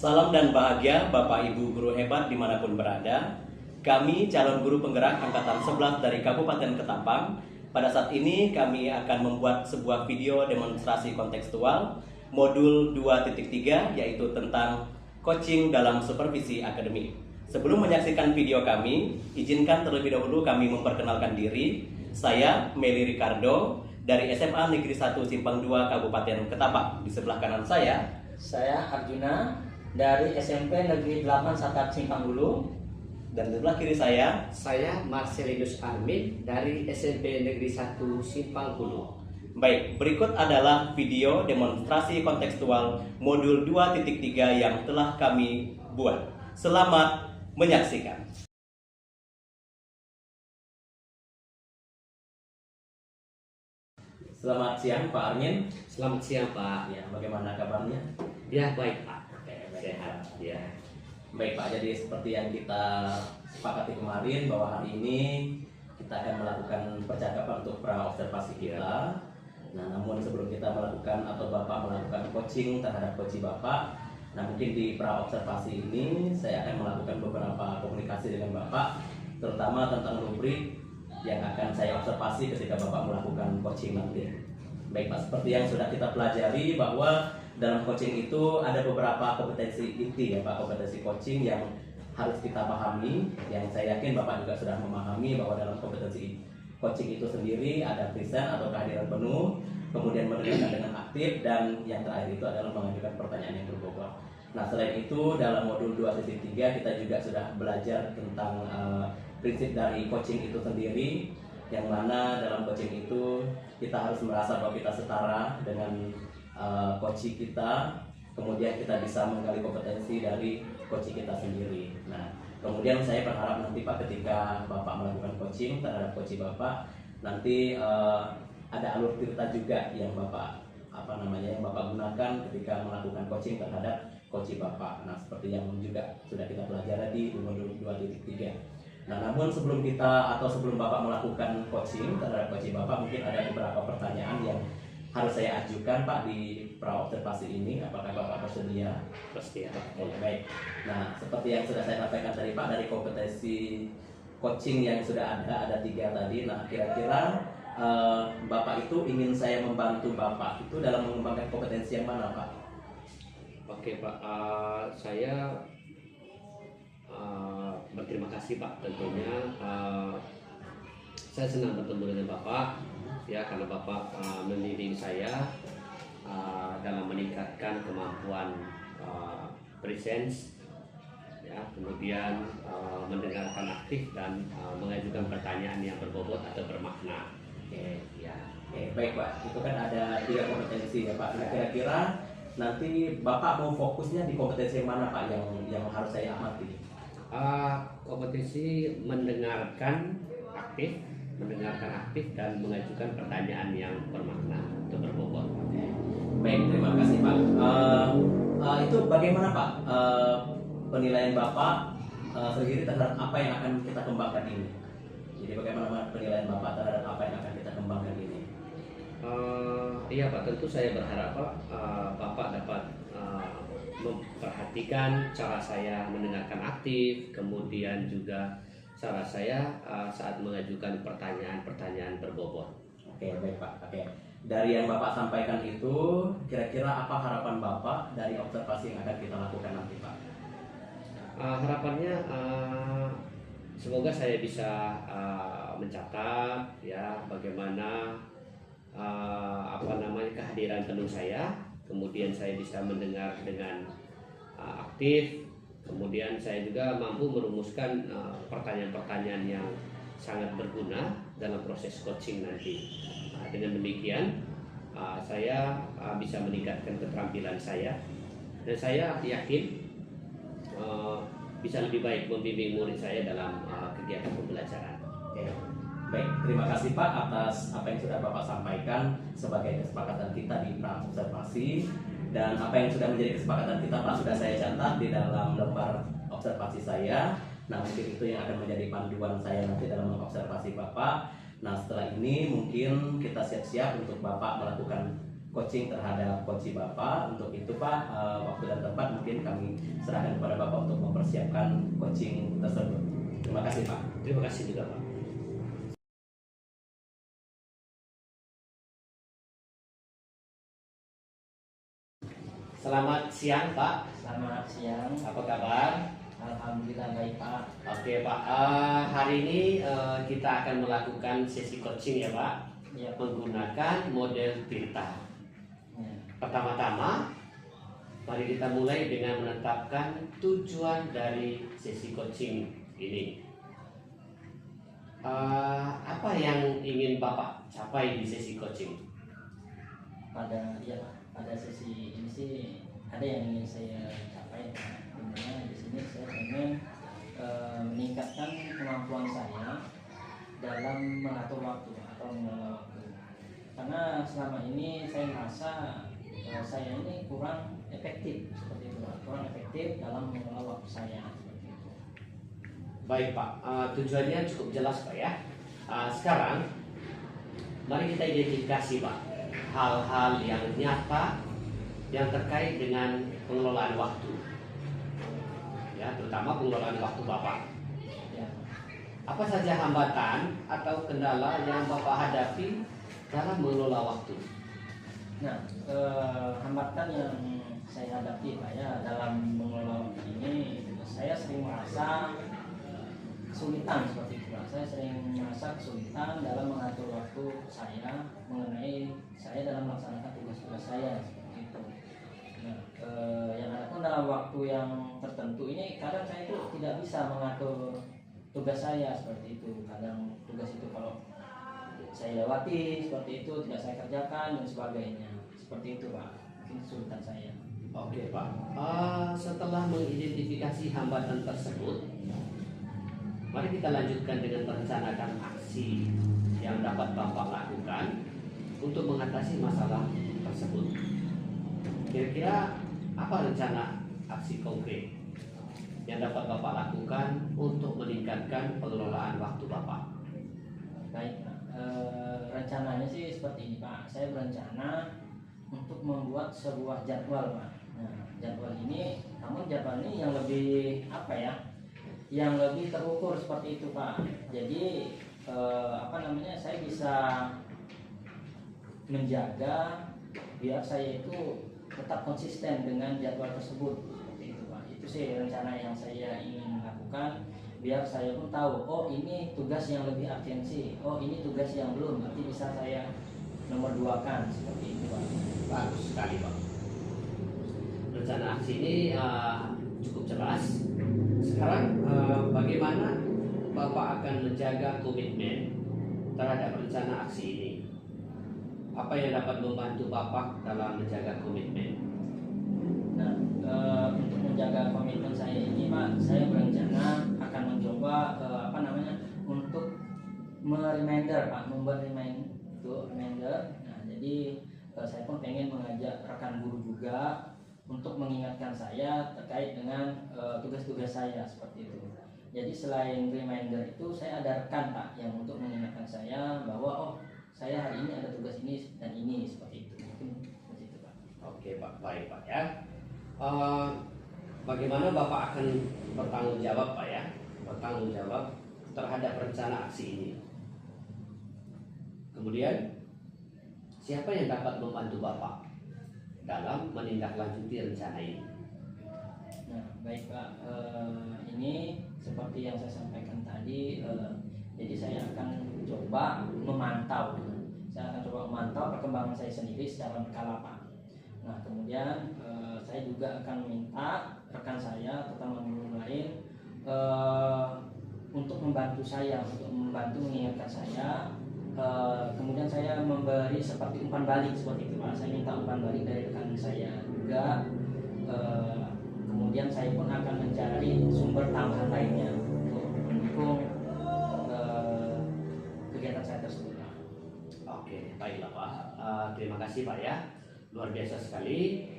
Salam dan bahagia Bapak Ibu guru hebat dimanapun berada. Kami calon guru penggerak Angkatan 11 dari Kabupaten Ketapang. Pada saat ini kami akan membuat sebuah video demonstrasi kontekstual modul 2.3 yaitu tentang coaching dalam supervisi akademik. Sebelum menyaksikan video kami, izinkan terlebih dahulu kami memperkenalkan diri. Saya Meli Ricardo dari SMA Negeri 1 Simpang 2 Kabupaten Ketapang. Di sebelah kanan saya Arjuna dari SMP Negeri 8 Sakat Simpang Hulu. Dan di sebelah kiri saya Marcelinus Armin dari SMP Negeri 1 Simpang Hulu. Baik, berikut adalah video demonstrasi kontekstual modul 2.3 yang telah kami buat. Selamat menyaksikan. Selamat siang Pak Armin. Selamat siang Pak. Ya, bagaimana kabarnya? Ya baik Pak. Baik, Sehat. Pak. Ya. Baik Pak, jadi seperti yang kita sepakati kemarin bahwa hari ini kita akan melakukan percakapan untuk pra-observasi kita. Nah, namun sebelum kita melakukan atau Bapak melakukan coaching terhadap coaching Bapak, nah mungkin di pra-observasi ini saya akan melakukan beberapa komunikasi dengan Bapak, terutama tentang rubrik yang akan saya observasi ketika Bapak melakukan coaching nanti. Baik Pak, seperti yang sudah kita pelajari bahwa dalam coaching itu ada beberapa kompetensi inti ya Pak, kompetensi coaching yang harus kita pahami, yang saya yakin Bapak juga sudah memahami bahwa dalam kompetensi coaching itu sendiri ada present atau kehadiran penuh, kemudian mendengarkan dengan aktif, dan yang terakhir itu adalah mengajukan pertanyaan yang berbobot. Nah, selain itu dalam modul 2.3 kita juga sudah belajar tentang prinsip dari coaching itu sendiri, yang mana dalam coaching itu kita harus merasa bahwa kita setara dengan coaching kita, kemudian kita bisa menggali kompetensi dari coaching kita sendiri. Nah, kemudian saya berharap nanti Pak ketika Bapak melakukan coaching terhadap coaching Bapak, nanti ada alur cerita juga yang Bapak yang Bapak gunakan ketika melakukan coaching terhadap coaching Bapak. Nah, seperti yang juga sudah kita pelajari di modul 2.3. Nah, namun sebelum Bapak melakukan coaching terhadap coaching Bapak, mungkin ada beberapa pertanyaan yang harus saya ajukan Pak di pra-observasi ini. Apakah Bapak bersedia? Bersedia. Baik. Nah, seperti yang sudah saya sampaikan tadi Pak, dari kompetensi coaching yang sudah ada 3 tadi. Nah, kira-kira Bapak itu ingin saya membantu Bapak itu dalam mengembangkan kompetensi yang mana Pak? Oke Pak, saya berterima kasih Pak tentunya. Saya senang bertemu dengan Bapak ya, karena Bapak membimbing saya dalam meningkatkan kemampuan presence ya, kemudian mendengarkan aktif dan mengajukan pertanyaan yang berbobot atau bermakna. Baik Pak, itu kan ada 3 kompetensi ya Pak. Nah, kira-kira nanti Bapak mau fokusnya di kompetensi yang mana Pak yang harus saya amati? Kompetensi mendengarkan aktif dan mengajukan pertanyaan yang bermakna atau berbobot. Baik, terima kasih Pak. Itu bagaimana Pak penilaian Bapak sendiri terhadap apa yang akan kita kembangkan ini? Jadi bagaimana penilaian Bapak terhadap apa yang akan kita kembangkan ini? Iya Pak, tentu saya berharap Pak Bapak dapat memperhatikan cara saya mendengarkan aktif, kemudian juga cara saya saat mengajukan pertanyaan-pertanyaan berbobot. Oke, baik Pak. Oke. Dari yang Bapak sampaikan itu, kira-kira apa harapan Bapak dari observasi yang akan kita lakukan nanti Pak? Harapannya semoga saya bisa mencatat ya bagaimana kehadiran penuh saya, kemudian saya bisa mendengar dengan aktif, kemudian saya juga mampu merumuskan pertanyaan-pertanyaan yang sangat berguna dalam proses coaching nanti. Dengan demikian saya bisa meningkatkan keterampilan saya, dan saya yakin bisa lebih baik membimbing murid saya dalam kegiatan pembelajaran. Baik, terima kasih Pak atas apa yang sudah Bapak sampaikan sebagai kesepakatan kita di pra-observasi, dan apa yang sudah menjadi kesepakatan kita Pak sudah saya catat di dalam lembar observasi saya. Nah, mungkin itu yang akan menjadi panduan saya nanti dalam mengobservasi Bapak. Nah, setelah ini mungkin kita siap-siap untuk Bapak melakukan coaching terhadap coach Bapak. Untuk itu Pak, waktu dan tempat mungkin kami serahkan kepada Bapak untuk mempersiapkan coaching tersebut. Terima kasih Pak. Terima kasih juga Pak. Selamat siang Pak. Selamat siang. Apa kabar? Alhamdulillah baik Pak. Oke Pak, hari ini kita akan melakukan sesi coaching ya Pak, Ya. menggunakan model Tirta. Ya. Pertama-tama, mari kita mulai dengan menetapkan tujuan dari sesi coaching ini. Apa yang ingin Bapak capai di sesi coaching? Pada sesi ini sih ada yang ingin saya capai. Dimana di sini saya ingin meningkatkan kemampuan saya dalam mengatur waktu atau mengelola waktu. Karena selama ini saya merasa saya ini kurang efektif seperti itu, kurang efektif dalam mengelola waktu saya. Seperti itu. Baik Pak, tujuannya cukup jelas Pak ya. Sekarang, mari kita identifikasi Pak hal-hal yang nyata yang terkait dengan pengelolaan waktu. Ya, terutama pengelolaan waktu Bapak. Ya. Apa saja hambatan atau kendala yang Bapak hadapi dalam mengelola waktu? Nah, hambatan yang saya hadapi Pak ya dalam mengelola waktu ini, saya sering merasa kesulitan seperti itu Pak. Saya sering merasa kesulitan dalam mengatur waktu saya mengenai saya dalam melaksanakan tugas-tugas saya seperti itu. Nah, yang ada pun dalam waktu yang tertentu ini kadang saya itu tidak bisa mengatur tugas saya seperti itu. Kadang tugas itu kalau saya lewati seperti itu tidak saya kerjakan dan sebagainya. Seperti itu Pak. Mungkin kesulitan saya. Oke Pak, setelah mengidentifikasi hambatan tersebut, mari kita lanjutkan dengan merencanakan aksi yang dapat Bapak lakukan untuk mengatasi masalah tersebut. Kira-kira apa rencana aksi konkret yang dapat Bapak lakukan untuk meningkatkan pengelolaan waktu Bapak? Baik Pak. Rencananya sih seperti ini Pak. Saya berencana untuk membuat sebuah jadwal Pak. Nah, jadwal ini, namun jadwal ini yang lebih apa ya? Yang lebih terukur seperti itu Pak. Jadi saya bisa menjaga biar saya itu tetap konsisten dengan jadwal tersebut seperti itu Pak. Itu sih rencana yang saya ingin lakukan biar saya pun tahu, oh ini tugas yang lebih urgensi, oh ini tugas yang belum, nanti bisa saya nomor 2-kan seperti itu Pak. Bagus sekali Pak. Rencana aksi ini cukup jelas. Sekarang bagaimana Bapak akan menjaga komitmen terhadap rencana aksi ini? Apa yang dapat membantu Bapak dalam menjaga komitmen? Nah, untuk menjaga komitmen saya ini Pak, saya berencana akan mencoba untuk membuat reminder. Nah, jadi saya pun pengen mengajak rekan guru juga untuk mengingatkan saya terkait dengan tugas-tugas saya seperti itu. Jadi selain reminder itu, saya ada rekan Pak yang untuk mengingatkan saya bahwa saya hari ini ada tugas ini dan ini seperti itu. Mungkin seperti itu Pak. Oke Pak, baik Pak ya. Bagaimana Bapak akan bertanggung jawab Pak ya? Bertanggung jawab terhadap rencana aksi ini. Kemudian siapa yang dapat membantu Bapak dalam menindaklanjuti rencana ini? Nah, baik Pak. Ini seperti yang saya sampaikan tadi. Jadi saya akan coba memantau. Saya akan coba memantau perkembangan saya sendiri secara berkala Pak. Nah, kemudian saya juga akan minta rekan saya atau teman-teman lain untuk membantu saya, untuk membantu mengingatkan saya. Kemudian saya memberi seperti umpan balik seperti itu Pak. Saya minta umpan balik dari rekan saya juga. Kemudian saya pun akan mencari sumber tambahan lainnya untuk mendukung kegiatan saya tersebut. Oke, baiklah Pak. Terima kasih Pak ya. Luar biasa sekali.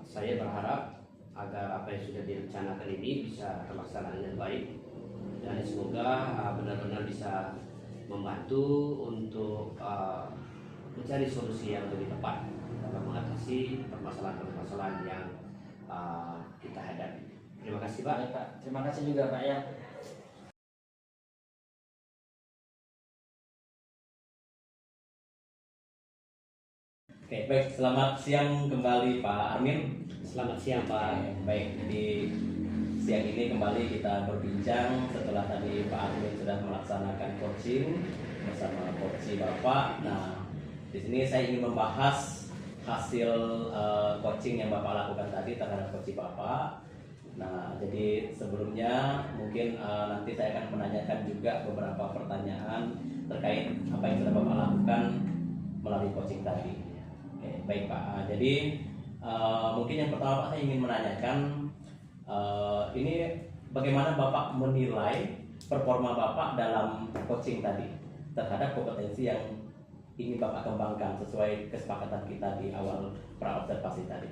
Saya berharap agar apa yang sudah direncanakan ini bisa terlaksana dengan baik dan semoga benar-benar bisa membantu untuk mencari solusi yang lebih tepat dalam mengatasi permasalahan-permasalahan yang kita hadapi. Terima kasih Pak. Baik, Pak. Terima kasih juga Pak ya. Oke, baik. Selamat siang kembali Pak Armin. Selamat siang Pak. Baik, jadi siang ini kembali kita berbincang setelah tadi Pak Armin sudah melaksanakan coaching bersama coach Bapak. Nah, di sini saya ingin membahas hasil coaching yang Bapak lakukan tadi terhadap coach Bapak. Nah, jadi sebelumnya mungkin nanti saya akan menanyakan juga beberapa pertanyaan terkait apa yang sudah Bapak lakukan melalui coaching tadi. Oke, baik Pak. Jadi mungkin yang pertama Pak, saya ingin menanyakan ini bagaimana Bapak menilai performa Bapak dalam coaching tadi terhadap kompetensi yang ingin Bapak kembangkan sesuai kesepakatan kita di awal pra-observasi tadi.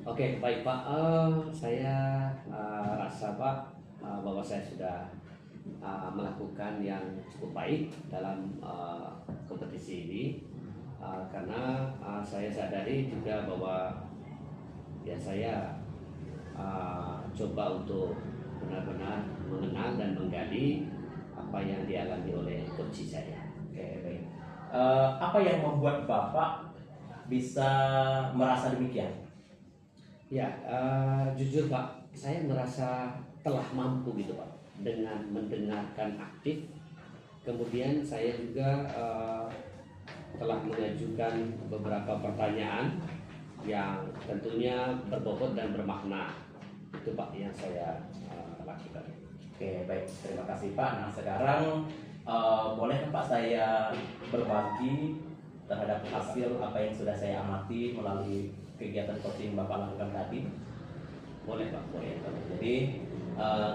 Oke, baik Pak. Saya rasa Pak bahwa saya sudah melakukan yang cukup baik dalam kompetisi ini. Karena saya sadari juga bahwa ya saya coba untuk benar-benar mengenal dan menggali apa yang dialami oleh coach saya. Oke, baik. Apa yang membuat Bapak bisa merasa demikian? Ya, jujur Pak, saya merasa telah mampu gitu Pak dengan mendengarkan aktif. Kemudian saya juga telah mengajukan beberapa pertanyaan yang tentunya berbobot dan bermakna. Itu Pak yang saya lakukan. Oke, baik. Terima kasih Pak. Nah, sekarang boleh Pak saya berbagi terhadap hasil apa yang sudah saya amati melalui kegiatan coaching Bapak lakukan tadi? Boleh Pak, boleh. Jadi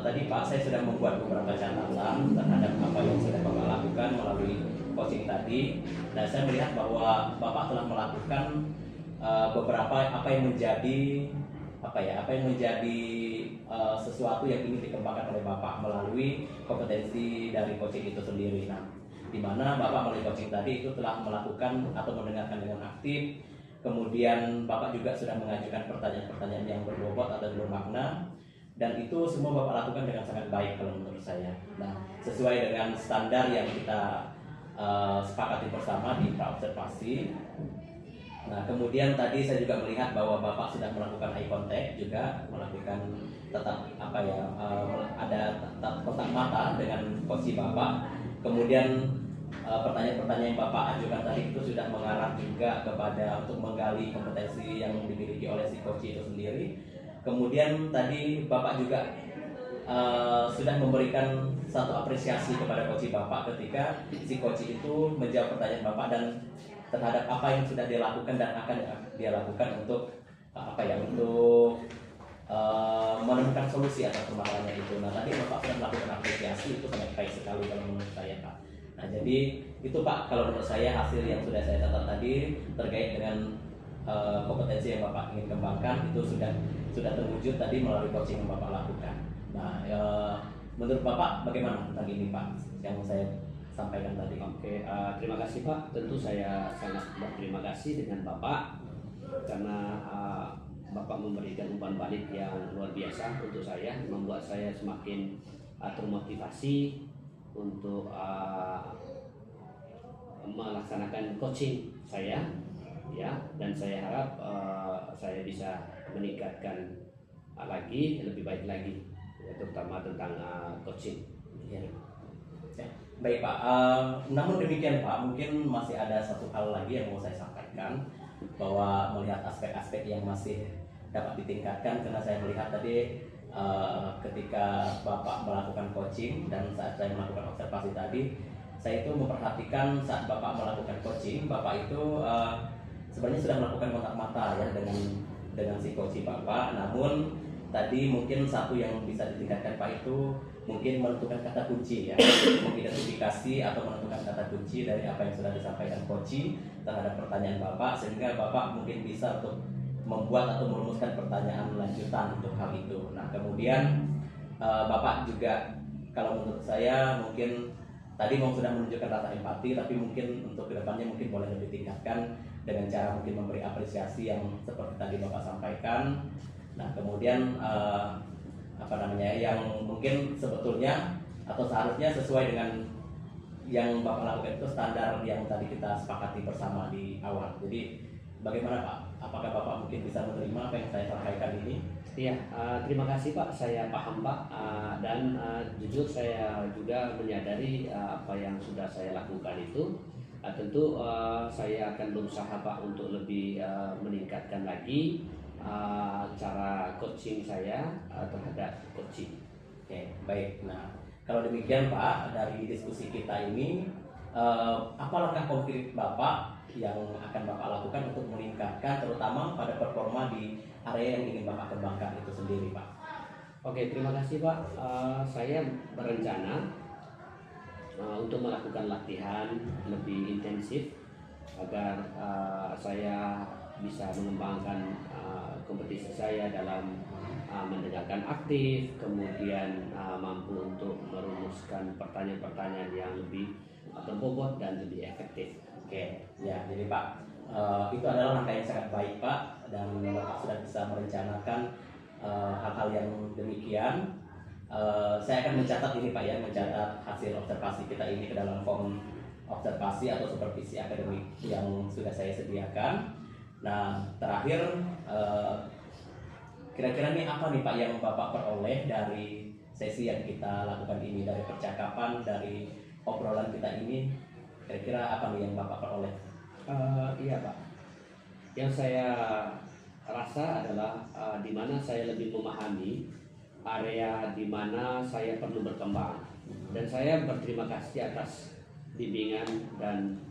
tadi Pak saya sudah membuat beberapa catatan terhadap apa yang sudah Bapak lakukan melalui coaching tadi. Nah, saya melihat bahwa Bapak telah melakukan beberapa apa yang menjadi sesuatu yang ingin dikembangkan oleh Bapak melalui kompetensi dari coaching itu sendiri. Nah, di mana Bapak melalui coaching tadi itu telah melakukan atau mendengarkan dengan aktif. Kemudian Bapak juga sudah mengajukan pertanyaan-pertanyaan yang berbobot atau bermakna, dan itu semua Bapak lakukan dengan sangat baik kalau menurut saya. Nah, sesuai dengan standar yang kita sepakati bersama di pra-observasi. Nah, kemudian tadi saya juga melihat bahwa Bapak sudah melakukan eye contact, juga melakukan ada kontak mata dengan coach Bapak. Kemudian pertanyaan-pertanyaan yang Bapak ajukan tadi itu sudah mengarah juga kepada untuk menggali kompetensi yang dimiliki oleh si coach itu sendiri. Kemudian tadi Bapak juga sudah memberikan satu apresiasi kepada coach Bapak ketika si coach itu menjawab pertanyaan Bapak dan terhadap apa yang sudah dia lakukan dan akan dia lakukan untuk menemukan solusi atas permasalahannya itu. Nah, tadi Bapak sudah melakukan apresiasi, itu sangat baik sekali kalau menurut saya Pak. Nah, jadi itu Pak kalau menurut saya hasil yang sudah saya catat tadi terkait dengan kompetensi yang Bapak ingin kembangkan itu sudah terwujud tadi melalui coaching yang Bapak lakukan. Nah, menurut Bapak bagaimana tentang ini Pak yang saya sampaikan tadi? Oke, terima kasih Pak. Tentu saya sangat berterima kasih dengan Bapak karena Bapak memberikan umpan balik yang luar biasa untuk saya, membuat saya semakin termotivasi untuk melaksanakan coaching saya, ya. Dan saya harap saya bisa meningkatkan lagi, lebih baik lagi, ya, terutama tentang coaching. Ya. Ya. Baik Pak, namun demikian Pak, mungkin masih ada satu hal lagi yang mau saya sampaikan, bahwa melihat aspek-aspek yang masih dapat ditingkatkan, karena saya melihat tadi ketika Bapak melakukan coaching dan saat saya melakukan observasi tadi, saya itu memperhatikan saat Bapak melakukan coaching, Bapak itu sebenarnya sudah melakukan kontak mata ya dengan si coach Bapak. Namun tadi mungkin satu yang bisa ditingkatkan Pak itu mungkin menentukan kata kunci ya, mengidentifikasi atau menentukan kata kunci dari apa yang sudah disampaikan coach terhadap pertanyaan Bapak, sehingga Bapak mungkin bisa untuk membuat atau merumuskan pertanyaan lanjutan untuk hal itu. Nah, kemudian Bapak juga kalau menurut saya mungkin tadi memang sudah menunjukkan rasa empati, tapi mungkin untuk kedepannya mungkin boleh lebih tingkatkan dengan cara mungkin memberi apresiasi yang seperti tadi Bapak sampaikan. Nah kemudian yang mungkin sebetulnya atau seharusnya sesuai dengan yang Bapak lakukan itu standar yang tadi kita sepakati bersama di awal. Jadi bagaimana Pak? Apakah Bapak mungkin bisa menerima apa yang saya sampaikan ini? Iya, terima kasih Pak, saya paham Pak, dan jujur saya juga menyadari apa yang sudah saya lakukan itu. Tentu saya akan berusaha Pak untuk lebih meningkatkan lagi cara coaching saya terhadap coaching. Oke, baik. Nah, kalau demikian Pak, dari diskusi kita ini, apa langkah konkret Bapak yang akan Bapak lakukan untuk meningkatkan terutama pada performa di area yang ingin Bapak kembangkan itu sendiri Pak? Oke, terima kasih Pak. Saya berencana untuk melakukan latihan lebih intensif agar saya bisa mengembangkan kompetisi saya dalam mendengarkan aktif, kemudian mampu untuk merumuskan pertanyaan-pertanyaan yang lebih berbobot dan lebih efektif. Oke, ya jadi Pak, itu adalah langkah yang sangat baik Pak, dan Bapak sudah bisa merencanakan hal-hal yang demikian. Saya akan mencatat ini Pak ya, mencatat hasil observasi kita ini ke dalam form observasi atau supervisi akademik yang sudah saya sediakan. Nah terakhir, kira-kira nih apa nih Pak yang Bapak peroleh dari sesi yang kita lakukan ini, dari percakapan, dari obrolan kita ini, kira-kira apa nih yang Bapak peroleh? Iya Pak, yang saya rasa adalah di mana saya lebih memahami area di mana saya perlu berkembang, dan saya berterima kasih atas bimbingan dan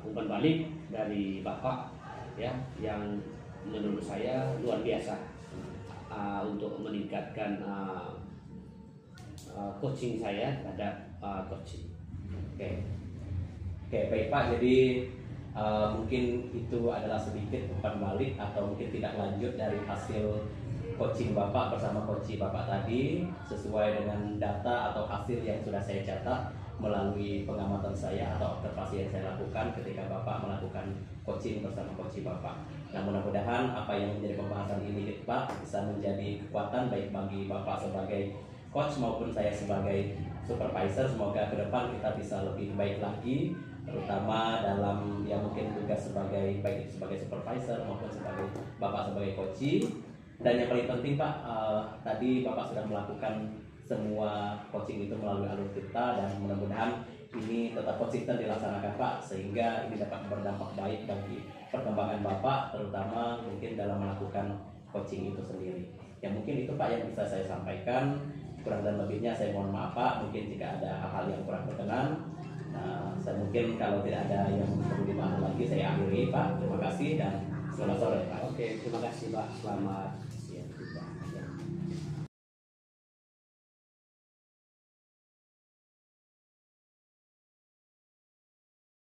umpan balik dari Bapak ya, yang menurut saya luar biasa untuk meningkatkan coaching saya terhadap coaching. Oke, baik Pak. Jadi mungkin itu adalah sedikit umpan balik atau mungkin tidak lanjut dari hasil coaching Bapak bersama coach Bapak tadi, sesuai dengan data atau hasil yang sudah saya catat melalui pengamatan saya atau observasi yang saya lakukan ketika Bapak melakukan coaching bersama coach Bapak. Nah mudah-mudahan apa yang menjadi pembahasan ini Pak bisa menjadi kekuatan baik bagi Bapak sebagai coach maupun saya sebagai supervisor. Semoga ke depan kita bisa lebih baik lagi, terutama dalam yang mungkin tugas sebagai baik itu sebagai supervisor maupun sebagai Bapak sebagai coach. Dan yang paling penting Pak, tadi Bapak sudah melakukan semua coaching itu melalui alur kita, dan mudah-mudahan ini tetap konsisten dilaksanakan Pak, sehingga ini dapat berdampak baik bagi perkembangan Bapak, terutama mungkin dalam melakukan coaching itu sendiri. Ya mungkin itu Pak yang bisa saya sampaikan, kurang dan lebihnya saya mohon maaf Pak, mungkin jika ada hal-hal yang kurang berkenan. Nah, saya mungkin kalau tidak ada yang perlu dibahas lagi saya akhiri Pak. Terima kasih dan selamat sore Pak. Oke, terima kasih Pak. Selamat